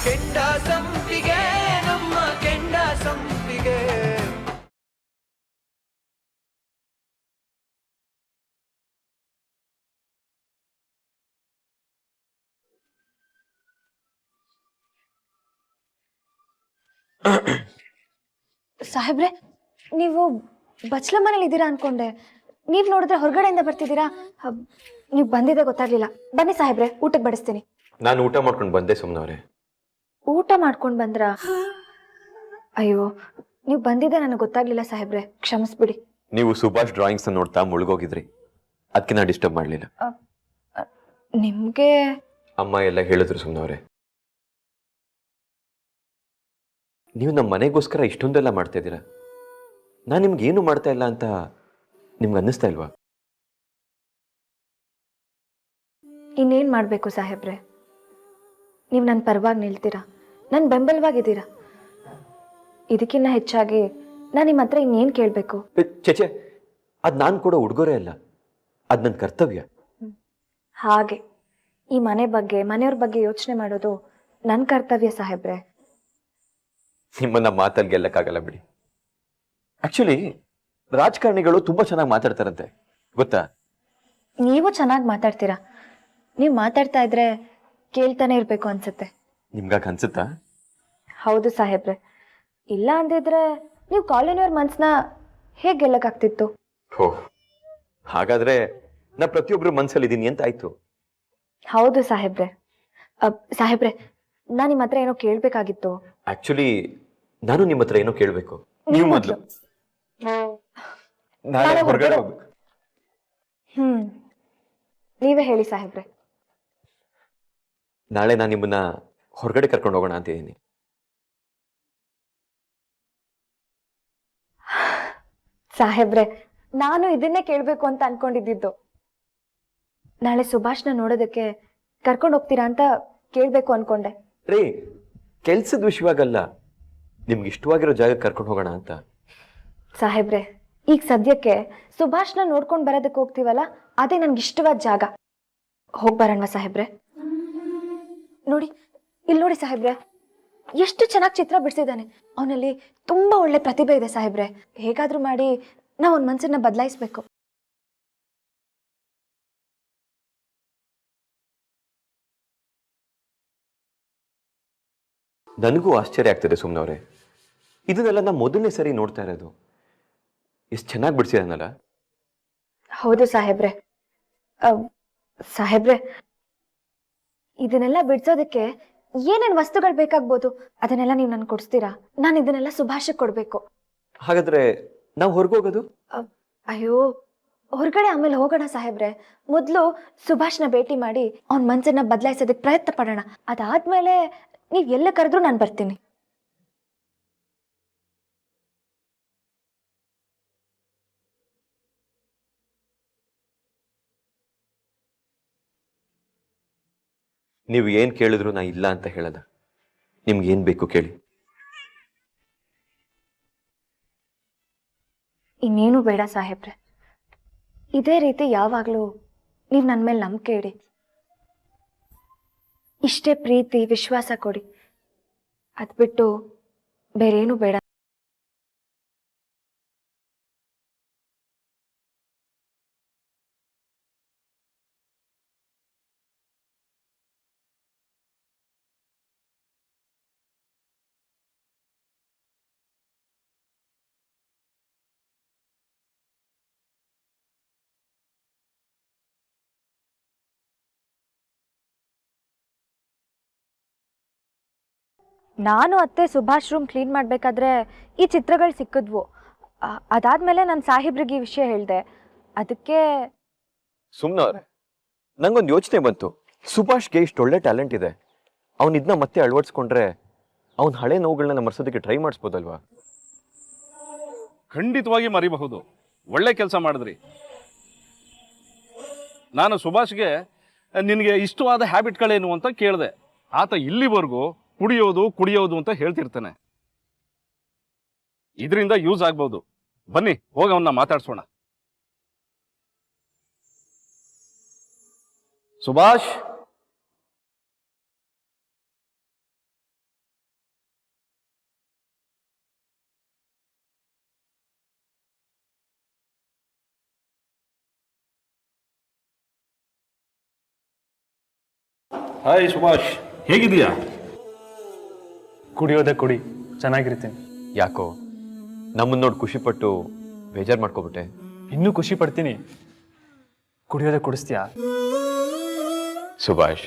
ಕೆಂಡ ಸಂಪಿಗೆ ನಮ್ಮ ಕೆಂಡ ಸಂಪಿಗೆ. ಸಾಹೇಬ್ರೆ, ನೀವು ಬಚ್ಲ ಮನೇಲಿ ಇದ್ದೀರಾ ಅನ್ಕೊಂಡೆ. ನೀವ್ ನೋಡಿದ್ರೆ ಹೊರಗಡೆಯಿಂದ ಬರ್ತಿದ್ದೀರಾ. ನೀವು ಬಂದಿದೆ ಗೊತ್ತಾಗ್ಲಿಲ್ಲ. ಬನ್ನಿ ಸಾಹೇಬ್ರೆ, ಊಟಕ್ಕೆ ಬಡಿಸ್ತೀನಿ. ನಾನು ಊಟ ಮಾಡ್ಕೊಂಡು ಬಂದೆ ಸುಮ್ಮನವ್ರೆ. ಊಟ ಮಾಡ್ಕೊಂಡು ಬಂದ್ರ? ಅಯ್ಯೋ, ನೀವು ಬಂದಿದ್ದೆ ನನಗೆ ಗೊತ್ತಾಗ್ಲಿಲ್ಲ ಸಾಹೇಬ್ರೆ, ಕ್ಷಮಿಸ್ಬಿಡಿ. ನೀವು ಸುಭಾಷ್ ಡ್ರಾಯಿಂಗ್ಸ್ ನೋಡ್ತಾ ಮುಳುಗೋಗಿದ್ರಿ, ಅದಕ್ಕೆ ನಾ ಡಿಸ್ಟರ್ಬ್ ಮಾಡಲಿಲ್ಲ. ನಿಮ್ಗೆ ಅಮ್ಮ ಎಲ್ಲ ಹೇಳಿದ್ರು ಸುಮ್ಮನವ್ರೆ. ನೀವು ನಮ್ಮ ಮನೆಗೋಸ್ಕರ ಇಷ್ಟೊಂದೆಲ್ಲ ಮಾಡ್ತಾ ಇದ್ದೀರಾ. ನಾನು ನಿಮ್ಗೆ ಏನು ಮಾಡ್ತಾ ಇಲ್ಲ ಅಂತ ನಿಮ್ಗೆ ಅನ್ನಿಸ್ತಾ ಇಲ್ವಾ? ಇನ್ನೇನ್ ಮಾಡ್ಬೇಕು ಸಾಹೇಬ್ರೆ, ನೀವು ನನ್ನ ಪರವಾಗಿ ನಿಲ್ತೀರಾ, ನನ್ನ ಬೆಂಬಲವಾಗಿದ್ದೀರಾ. ಇದಕ್ಕಿಂತ ಹೆಚ್ಚಾಗಿ ನಾನು ನಿಮ್ಮ ಹತ್ರ ಇನ್ನೇನು ಕೇಳಬೇಕು? ಚೇಚೆ, ಅದು ನಾನು ಕೊಡೋ ಉಡುಗೊರೆ ಅಲ್ಲ, ಅದು ನನ್ನ ಕರ್ತವ್ಯ. ಹಾಗೆ ಈ ಮನೆ ಬಗ್ಗೆ, ಮನೆಯವ್ರ ಬಗ್ಗೆ ಯೋಚನೆ ಮಾಡೋದು ನನ್ನ ಕರ್ತವ್ಯ ಸಾಹೇಬ್ರೆ. ನಿಮ್ಮನ್ನ ಮಾತಲ್ಲಿ ಗೆಲ್ಲಕ್ಕಾಗಲ್ಲ ಬಿಡಿ. ಆಕ್ಚುಲಿ ರಾಜಕಾರಣಿಗಳು ತುಂಬಾ ಚೆನ್ನಾಗಿ ಮಾತಾಡ್ತಾರಂತೆ, ಗೊತ್ತಾ? ನೀವು ಚೆನ್ನಾಗಿ ಮಾತಾಡ್ತೀರಾ. ನೀವು ಮಾತಾಡ್ತಾ ಇದ್ರೆ ಕೇಳ್ತಾನೆ ಇರ್ಬೇಕು ಅನ್ಸುತ್ತೆ. ನಿಮ್ಗಾಗ ಅನ್ಸುತ್ತಾ? ಹೌದು ಸಾಹೇಬ್ರೆ, ಇಲ್ಲ ಅಂದಿದ್ರೆ ನೀವು ಕಾಲೋನಿಯವ್ರ ಮನ್ಸನ್ನ ಹೇಗೆ ಗೆಲ್ಲಕ್ಕಾಗ್ತಿತ್ತು? ಹೋ, ಹಾಗಾದ್ರೆ ನಾ ಪ್ರತಿಯೊಬ್ರು ಮನ್ಸಲ್ಲಿ ಇದ್ದೀನಿ ಅಂತ ಆಯ್ತು. ಹೌದು ಸಾಹೇಬ್ರೆ. ಸಾಹೇಬ್ರೆ, ನಾನು ನಿಮ್ಮ ಹತ್ರ ಏನೋ ಕೇಳ್ಬೇಕಾಗಿತ್ತು. ಆಕ್ಚುಲಿ ನಾನು ನಿಮ್ಮ ಹತ್ರ ಏನೋ ಕೇಳಬೇಕು. ನೀವು ಮೊದಲು. ನಾಳೆ ಹೊರಗಡೆ ಹೋಗ್ಬೇಕು. ನೀವೇ ಹೇಳಿ ಸಾಹೇಬ್ರೆ. ನಾಳೆ ನಾನು ನಿಮ್ಮನ್ನ ಹೊರಗಡೆ ಕರ್ಕೊಂಡು ಹೋಗೋಣ ಅಂತ ಇದ್ದೀನಿ. ಸಾಹೇಬ್ರೆ, ನಾನು ಇದನ್ನೇ ಕೇಳ್ಬೇಕು ಅಂತ ಅನ್ಕೊಂಡಿದ್ದು. ನಾಳೆ ಸುಭಾಷ್ನ ನೋಡೋದಕ್ಕೆ ಕರ್ಕೊಂಡು ಹೋಗ್ತೀರಾ ಅಂತ ಕೇಳ್ಬೇಕು ಅನ್ಕೊಂಡೆ. ರೀ, ಕೆಲ್ಸದ ವಿಷಯವಾಗಲ್ಲ, ನಿಮ್ಗೆ ಇಷ್ಟವಾಗಿರೋ ಜಾಗಕ್ಕೆ ಕರ್ಕೊಂಡು ಹೋಗೋಣ ಅಂತ. ಸಾಹೇಬ್ರೆ, ಈಗ ಸದ್ಯಕ್ಕೆ ಸುಭಾಷ್ನ ನೋಡ್ಕೊಂಡು ಬರೋದಕ್ಕೆ ಹೋಗ್ತೀವಲ್ಲ, ಅದೇ ನನ್ಗೆ ಇಷ್ಟವಾದ ಜಾಗ. ಹೋಗ್ಬರೋಣವಾ ಸಾಹೇಬ್ರೆ? ನೋಡಿ, ಇಲ್ಲಿ ನೋಡಿ ಸಾಹೇಬ್ರೆ, ಎಷ್ಟು ಚೆನ್ನಾಗಿ ಚಿತ್ರ ಬಿಡಿಸಿದ್ದಾನೆ. ಅವನಲ್ಲಿ ತುಂಬಾ ಒಳ್ಳೆ ಪ್ರತಿಭೆ ಇದೆ ಸಾಹೇಬ್ರೆ. ಹೇಗಾದ್ರೂ ಮಾಡಿ ನಾವು ಅವ್ನ ಮನಸ್ಸನ್ನ ಬದಲಾಯಿಸ್ಬೇಕು. ನನಗೂ ಆಶ್ಚರ್ಯ ಆಗ್ತದೆ ಸುಮ್ಮನವ್ರೆ. ಇದನ್ನೆಲ್ಲ ನಾ ಮೊದಲನೇ ಸರಿ ನೋಡ್ತಾ ಇರೋದು. ಎಷ್ಟು ಚೆನ್ನಾಗಿ ಬಿಡಿಸಿದಾನಲ್ಲ. ಹೌದು ಸಾಹೇಬ್ರೆ. ಸಾಹೇಬ್ರೆ, ಇದನ್ನೆಲ್ಲ ಬಿಡ್ಸೋದಕ್ಕೆ ಏನೇನ್ ವಸ್ತುಗಳು ಬೇಕಾಗ್ಬೋದು, ಅದನ್ನೆಲ್ಲ ನೀವು ನನ್ಗೆ ಕೊಡಿಸ್ತೀರಾ? ನಾನು ಇದನ್ನೆಲ್ಲ ಸುಭಾಷಕ್ಕೆ ಕೊಡ್ಬೇಕು. ಹಾಗಾದ್ರೆ ನಾವು ಹೊರಗೋಗೋದು? ಅಯ್ಯೋ, ಹೊರಗಡೆ ಆಮೇಲೆ ಹೋಗೋಣ ಸಾಹೇಬ್ರೆ. ಮೊದಲು ಸುಭಾಷ್ನ ಭೇಟಿ ಮಾಡಿ ಅವನ ಮನಸ್ಸನ್ನ ಬದಲಾಯಿಸೋದಕ್ಕೆ ಪ್ರಯತ್ನ ಪಡೋಣ. ಅದಾದ್ಮೇಲೆ ನೀವು ಎಲ್ಲ ಕರೆದ್ರೂ ನಾನು ಬರ್ತೀನಿ. ನೀವು ಏನ್ ಕೇಳಿದ್ರು ನಾ ಇಲ್ಲ ಅಂತ ಹೇಳದ. ನಿಮ್ಗೆ ಏನ್ ಬೇಕು ಕೇಳಿ. ಇನ್ನೇನು ಬೇಡ ಸಾಹೇಬ್ರೆ. ಇದೇ ರೀತಿ ಯಾವಾಗಲೂ ನೀವು ನನ್ನ ಮೇಲೆ ನಂಬಿಕೆ ಇಡಿ. ಇಷ್ಟೇ ಪ್ರೀತಿ ವಿಶ್ವಾಸ ಕೊಡಿ. ಅದ್ ಬಿಟ್ಟು ಬೇರೇನು ಬೇಡ. ನಾನು ಅತ್ತೆ ಸುಭಾಷ್ ರೂಮ್ ಕ್ಲೀನ್ ಮಾಡಬೇಕಾದ್ರೆ ಈ ಚಿತ್ರಗಳು ಸಿಕ್ಕಿದ್ವು. ಅದಾದ್ಮೇಲೆ ನಾನು ಸಾಹೇಬ್ರಿಗೆ ಈ ವಿಷಯ ಹೇಳಿದೆ. ಅದಕ್ಕೆ ಸುಮ್ನವ್ರೆ, ನಂಗೊಂದು ಯೋಚನೆ ಬಂತು. ಸುಭಾಷ್ಗೆ ಇಷ್ಟು ಒಳ್ಳೆ ಟ್ಯಾಲೆಂಟ್ ಇದೆ. ಅವ್ನು ಇದನ್ನ ಮತ್ತೆ ಅಳವಡಿಸ್ಕೊಂಡ್ರೆ ಅವ್ನ ಹಳೆ ನೋವುಗಳನ್ನ ಮರ್ಸೋದಕ್ಕೆ ಟ್ರೈ ಮಾಡಿಸ್ಬೋದಲ್ವಾ? ಖಂಡಿತವಾಗಿ ಮರಿಬಹುದು. ಒಳ್ಳೆ ಕೆಲಸ ಮಾಡಿದ್ರಿ. ನಾನು ಸುಭಾಷ್ಗೆ ನಿನಗೆ ಇಷ್ಟವಾದ ಹ್ಯಾಬಿಟ್ಗಳೇನು ಅಂತ ಕೇಳಿದೆ. ಆತ ಇಲ್ಲಿವರೆಗೂ ಕುಡಿಯೋದು ಅಂತ ಹೇಳ್ತಿರ್ತಾನೆ. ಇದರಿಂದ ಯೂಸ್ ಆಗ್ಬೋದು. ಬನ್ನಿ, ಹೋಗಿ ಅವನ್ನ ಮಾತಾಡ್ಸೋಣ. ಸುಭಾಷ್, ಹಾಯ್ ಸುಭಾಷ್, ಹೇಗಿದೀಯಾ? ಕುಡಿಯೋದೇ ಕುಡಿ, ಚೆನ್ನಾಗಿರ್ತೀನಿ. ಯಾಕೋ ನಮ್ಮನ್ನ ನೋಡಿ ಖುಷಿಪಟ್ಟು ಬೇಜಾರು ಮಾಡ್ಕೊಬಿಟ್ಟೆ? ಇನ್ನೂ ಖುಷಿ ಪಡ್ತೀನಿ. ಕುಡಿಯೋದೇ ಕುಡಿಸ್ತೀಯಾ? ಸುಭಾಷ್,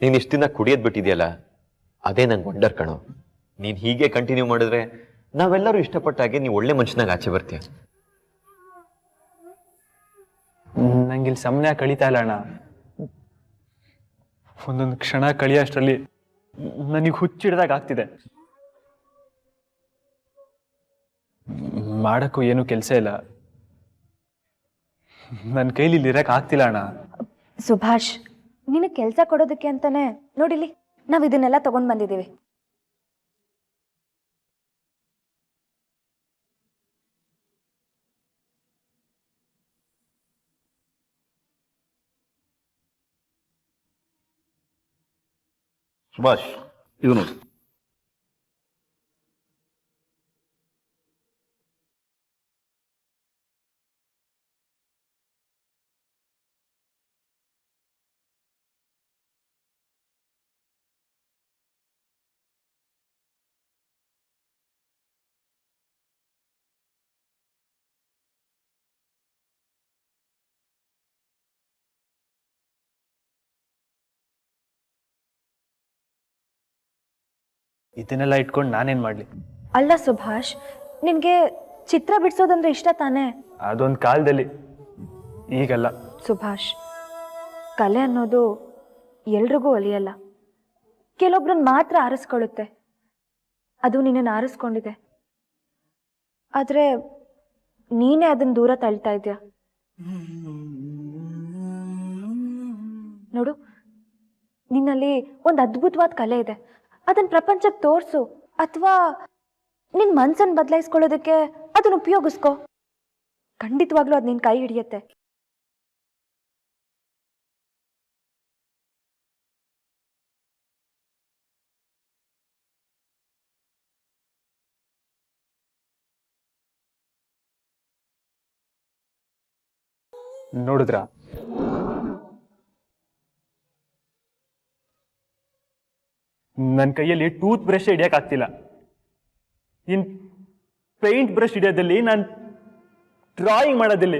ನೀನು ಇಷ್ಟು ದಿನ ಕುಡಿಯೋದು ಬಿಟ್ಟಿದೆಯಲ್ಲ, ಅದೇ ನಂಗೆ ವಂಡರ್ ಕಣೋ. ನೀನು ಹೀಗೆ ಕಂಟಿನ್ಯೂ ಮಾಡಿದ್ರೆ ನಾವೆಲ್ಲರೂ ಇಷ್ಟಪಟ್ಟಾಗೆ ನೀವು ಒಳ್ಳೆ ಮನುಷ್ಯನಾಗ ಆಚೆ ಬರ್ತೀಯ. ನಂಗಿಲ್ಲಿ ಸಮಯ ಕಳೀತಾ ಇಲ್ಲ ಅಣ್ಣ. ಒಂದೊಂದು ಕ್ಷಣ ಕಳಿಯೋಷ್ಟರಲ್ಲಿ ನನಗೆ ಹುಚ್ಚಿಡ್ದಾಗ ಆಗ್ತಿದೆ. ಮಾಡಕ್ಕೂ ಏನು ಕೆಲಸ ಇಲ್ಲ. ನನ್ನ ಕೈಲಿ ಇಲ್ಲಿ ಇರಕ್ಕೆ ಆಗ್ತಿಲ್ಲ ಅಣ್ಣ. ಸುಭಾಷ್, ನಿನಗೆ ಕೆಲಸ ಕೊಡೋದಕ್ಕೆ ಅಂತಾನೆ ನೋಡಿಲಿ ನಾವು ಇದನ್ನೆಲ್ಲ ತಗೊಂಡ್ ಬಂದಿದ್ದೀವಿ. ಸುಭಾಷ್, ಇದು ನೋಡಿ. ಇದನ್ನೆಲ್ಲ ಇಟ್ಕೊಂಡು ನಾನೇನು ಮಾಡಲಿ? ಅಲ್ಲ ಸುಭಾಷ್, ನಿನಗೆ ಚಿತ್ರ ಬಿಡಿಸೋದಂದ್ರೆ ಇಷ್ಟ ತಾನೇ? ಅದೊಂದು ಕಾಲದಲ್ಲಿ, ಈಗಲ್ಲ. ಸುಭಾಷ್, ಕಲೆ ಅನ್ನೋದು ಎಲ್ರಿಗೂ ಒಲಿಯಲ್ಲ. ಕೆಲವೊಬ್ರನ್ನ ಮಾತ್ರ ಆರಿಸ್ಕೊಳ್ಳುತ್ತೆ. ಅದು ನಿನ್ನನ್ನು ಆರಿಸ್ಕೊಂಡಿದೆ. ಆದರೆ ನೀನೇ ಅದನ್ನ ದೂರ ತಳ್ತಾ ಇದೆಯಾ. ನೋಡು, ನಿನ್ನಲ್ಲಿ ಒಂದು ಅದ್ಭುತವಾದ ಕಲೆ ಇದೆ. ಅದನ್ನ ಪ್ರಪಂಚಕ್ಕೆ ತೋರಿಸು, ಅಥವಾ ನಿನ್ನ ಮನಸ್ಸನ್ನು ಬದಲಾಯಿಸ್ಕೊಳ್ಳೋದಕ್ಕೆ ಅದನ್ನ ಉಪಯೋಗಿಸ್ಕೋ. ಖಂಡಿತವಾಗ್ಲೂ ಅದು ನಿನ್ನ ಕೈ ಹಿಡಿಯತ್ತೆ. ನೋಡಿದ್ರಾ, ನನ್ನ ಕೈಯಲ್ಲಿ ಟೂತ್ ಬ್ರಷ್ ಹಿಡಿಯೋಕ್ಕಾಗ್ತಿಲ್ಲ. ಇನ್ ಪೇಂಟ್ ಬ್ರಷ್ ಹಿಡಿಯೋದಲ್ಲಿ, ನಾನು ಡ್ರಾಯಿಂಗ್ ಮಾಡೋದಲ್ಲಿ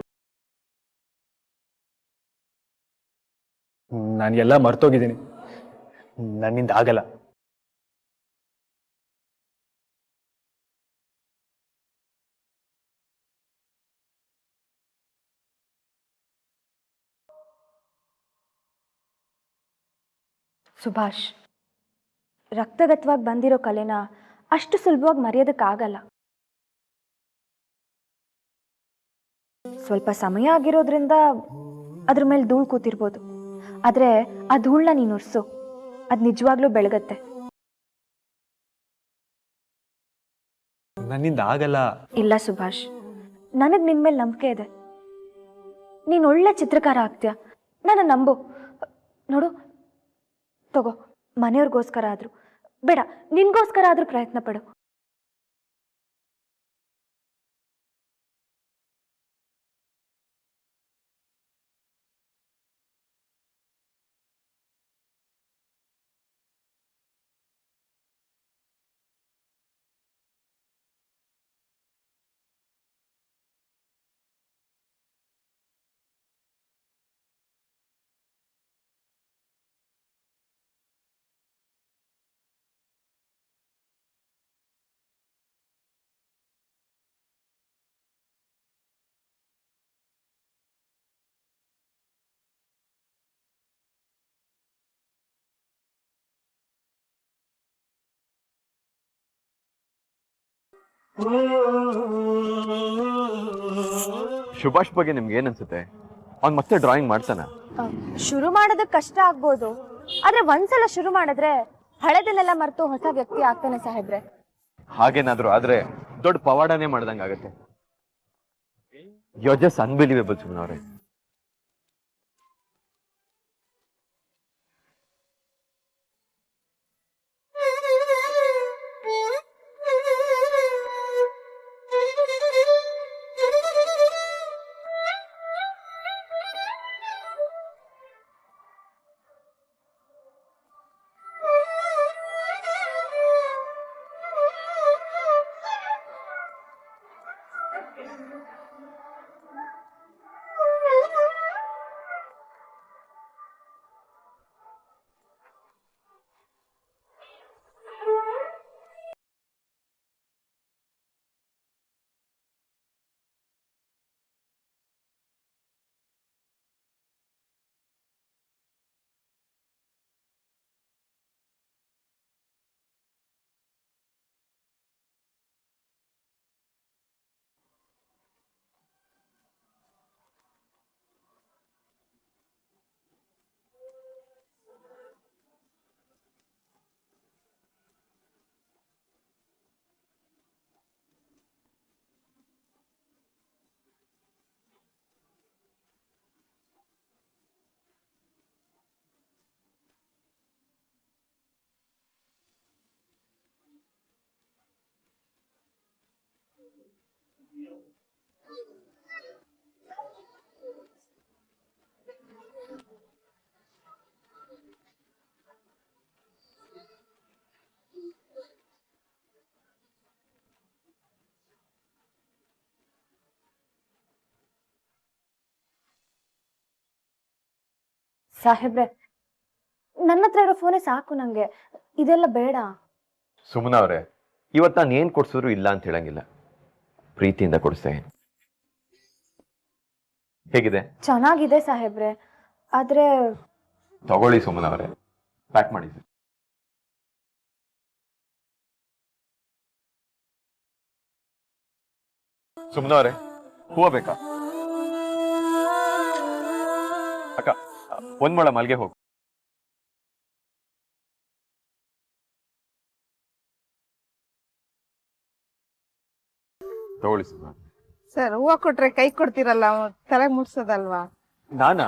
ನಾನು ಎಲ್ಲ ಮರ್ತೋಗಿದ್ದೀನಿ. ನನ್ನಿಂದ ಆಗಲ್ಲ. ಸುಭಾಷ್, ರಕ್ತಗತವಾಗಿ ಬಂದಿರೋ ಕಲೆನ ಅಷ್ಟು ಸುಲಭವಾಗಿ ಮರೆಯೋದಕ್ಕಾಗಲ್ಲ. ಸ್ವಲ್ಪ ಸಮಯ ಆಗಿರೋದ್ರಿಂದ ಅದ್ರ ಮೇಲೆ ಧೂಳು ಕೂತಿರ್ಬೋದು, ಆದರೆ ಆ ಧೂಳನ್ನ ನೀನು ಉರ್ಸು, ಅದು ನಿಜವಾಗ್ಲೂ ಬೆಳಗತ್ತೆ. ನನ್ನಿಂದ ಆಗಲ್ಲ. ಇಲ್ಲ ಸುಭಾಷ್, ನನಗೆ ನಿನ್ನ ಮೇಲೆ ನಂಬಿಕೆ ಇದೆ. ನೀನು ಒಳ್ಳೆ ಚಿತ್ರಕಾರ ಆಗ್ತೀಯ, ನನ್ನ ನಂಬು. ನೋಡು, ತಗೋ, ಮನೆಯವ್ರಿಗೋಸ್ಕರ ಆದರೂ ಬೇಡ, ನಿನ್ಗೋಸ್ಕರ ಆದರೂ ಪ್ರಯತ್ನ ಪಡು. ಸುಭಾಷ್ ಬಗ್ಗೆ ನಿಮ್ಗೆ ಏನ್ ಅನ್ಸುತ್ತೆ? ಅವ್ನ್ ಮತ್ತೆ ಡ್ರಾಯಿಂಗ್ ಮಾಡ್ತಾನ? ಶುರು ಮಾಡೋದಕ್ಕೆ ಕಷ್ಟ ಆಗ್ಬೋದು, ಆದ್ರೆ ಒಂದ್ಸಲ ಶುರು ಮಾಡಿದ್ರೆ ಹಳೆದನ್ನೆಲ್ಲ ಮರೆತು ಹೊಸ ವ್ಯಕ್ತಿ ಆಗ್ತಾನೆ ಸಾಹೇಬ್ರೆ. ಹಾಗೇನಾದ್ರು ಆದ್ರೆ ದೊಡ್ಡ ಪವಾಡನೇ ಮಾಡ್ದಂಗಾಗತ್ತೆ. ಯು ಆರ್ ಜಸ್ಟ್ ಅನ್ಬಿಲೀವೇಬಲ್ ಸುಮ್ನವ್ರೆ. ಸಾಹೇಬ್ರೆ, ನನ್ನ ಹತ್ರ ಇರೋ ಫೋನೇ ಸಾಕು ನಂಗೆ, ಇದೆಲ್ಲ ಬೇಡ. ಸುಮ್ನ ಅವ್ರೆ, ಇವತ್ತು ನಾನು ಏನ್ ಕೊಡ್ಸಿದ್ರು ಇಲ್ಲ ಅಂತ ಹೇಳಂಗಿಲ್ಲ, ಪ್ರೀತಿಯಿಂದ ಕೊಡಿಸ್ತಾ ಇದೀನಿ. ಹೇಗಿದೆ? ಚೆನ್ನಾಗಿದೆ ಸಾಹೇಬ್ರೆ, ಆದ್ರೆ ತಗೊಳ್ಳಿ ಸುಮ್ನ ಅವ್ರೆ, ಪ್ಯಾಕ್ ಮಾಡಿ. ಸುಮ್ನ ಅವ್ರೆ, ಹೂವ ಬೇಕಾ? ಅಕ್ಕ, ಒಂದ್ ಮೊಳ ಮಲ್ಗೆ ಹೋಗು. ತಗೊಳ್ಳಿ ಸುಮ್ನ. ಸರ್, ಹೂವ ಕೊಟ್ರೆ ಕೈ ಕೊಡ್ತೀರಲ್ಲ, ತಲೆಗೆ ಮುಟ್ಸೋದಲ್ವಾ? ನಾನಾ?